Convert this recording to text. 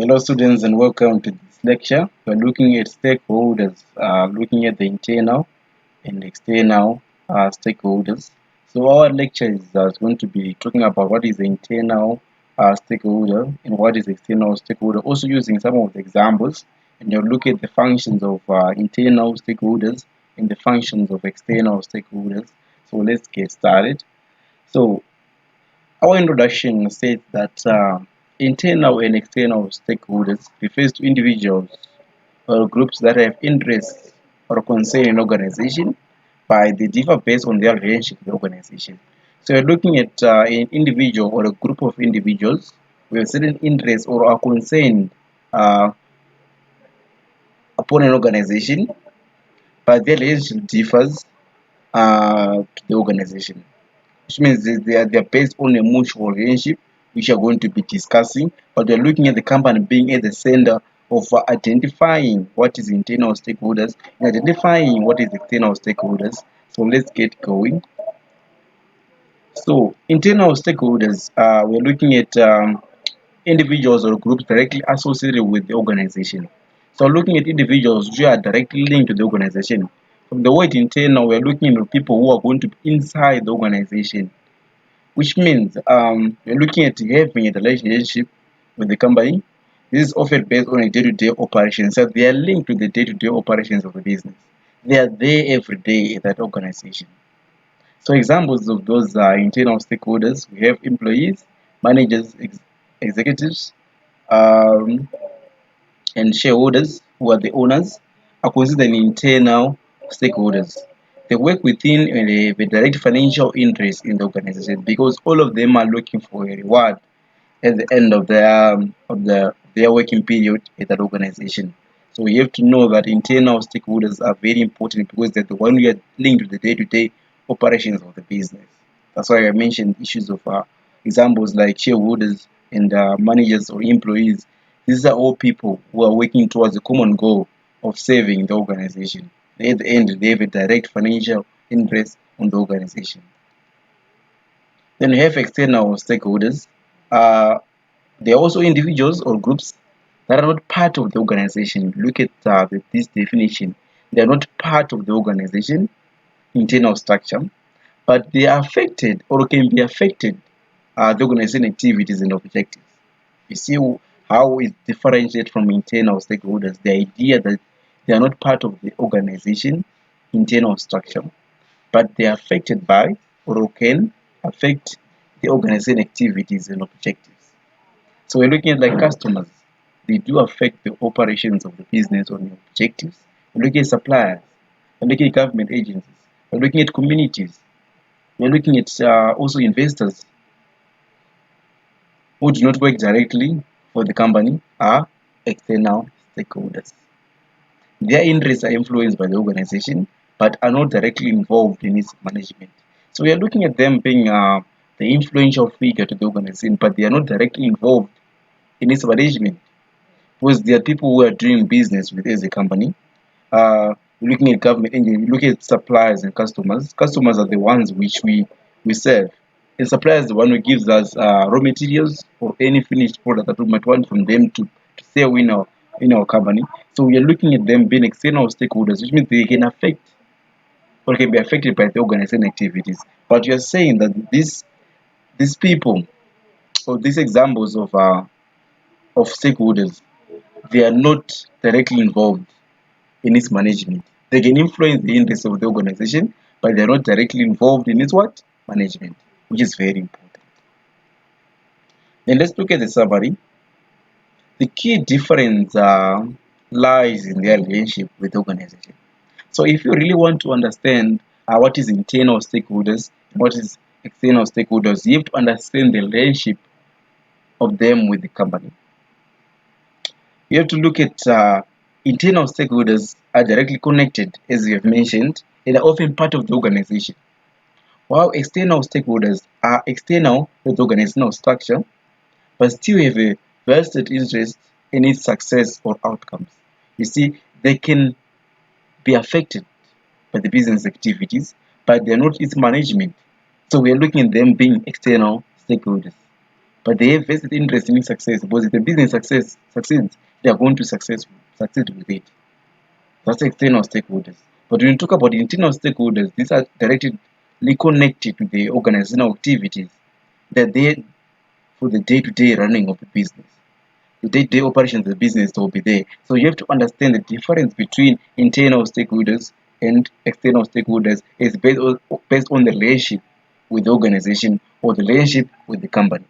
Hello, students, and welcome to this lecture. We're looking at stakeholders, looking at the internal and external stakeholders. So, our lecture is going to be talking about what is the internal stakeholder and what is the external stakeholder, also using some of the examples. And you'll look at the functions of internal stakeholders and the functions of external stakeholders. So, let's get started. So, our introduction states that internal and external stakeholders refers to individuals or groups that have interests or concern in organization, but they differ based on their relationship with the organization. So you're looking at an individual or a group of individuals with certain interests or are concerned uh, upon an organization, but their relationship differs to the organization, which means they're based on a mutual relationship, which are going to be discussing, but we're looking at the company being at the center of identifying what is internal stakeholders and identifying what is external stakeholders. So let's get going. So internal stakeholders, we're looking at individuals or groups directly associated with the organization. So looking at individuals who are directly linked to the organization. From the word internal, we're looking at people who are going to be inside the organization, which means you're looking at having a relationship with the company. This is often based on a day-to-day operation, so they are linked to the day-to-day operations of the business. They are there every day at that organization. So examples of those internal stakeholders, we have employees, managers, executives, um, and shareholders, who are the owners, are considered internal stakeholders. They work within a direct financial interest in the organization because all of them are looking for a reward at the end of their working period at that organization. So we have to know that internal stakeholders are very important because they're the one who are linked to the day-to-day operations of the business. That's why I mentioned issues of examples like shareholders and managers or employees. These are all people who are working towards a common goal of saving the organization. At the end, they have a direct financial interest on the organization. Then we have external stakeholders. Uh, they are also individuals or groups that are not part of the organization. Look at this definition. They are not part of the organization internal structure, but they are affected or can be affected the organization activities and objectives. You see how it differentiates from internal stakeholders. The idea that they are not part of the organization internal structure, but they are affected by or can affect the organization activities and objectives. So we're looking at like customers. They do affect the operations of the business or the objectives. We're looking at suppliers. We're looking at government agencies. We're looking at communities. We're looking at also investors who do not work directly for the company are external stakeholders. Their interests are influenced by the organization but are not directly involved in its management. So we are looking at them being the influential figure to the organization, but they are not directly involved in its management because there are people who are doing business with as a company. Looking at government engine, look at suppliers and customers. Customers are the ones which we serve. And suppliers is the one who gives us raw materials or any finished product that we might want from them to sell in our company. So we are looking at them being external stakeholders, which means they can affect or can be affected by the organization activities. But you are saying that these people or these examples of stakeholders, they are not directly involved in its management. They can influence the interests of the organization, but they are not directly involved in its what? Management, which is very important. Then let's look at the summary. The key difference lies in their relationship with the organization. So if you really want to understand what is internal stakeholders, what is external stakeholders, you have to understand the relationship of them with the company. You have to look at internal stakeholders are directly connected, as we have mentioned, and are often part of the organization. While external stakeholders are external to the organizational structure, but still have a vested interest in its success or outcomes. You see, they can be affected by the business activities, but they're not its management. So we are looking at them being external stakeholders. but they have vested interest in success because if the business succeeds, they are going to succeed with it. That's external stakeholders. But when you talk about internal stakeholders, these are directly connected to the organizational activities that they for the day-to-day running of the business. The day-to-day operations of the business will be there. So you have to understand the difference between internal stakeholders and external stakeholders is based on the relationship with the organization or the relationship with the company.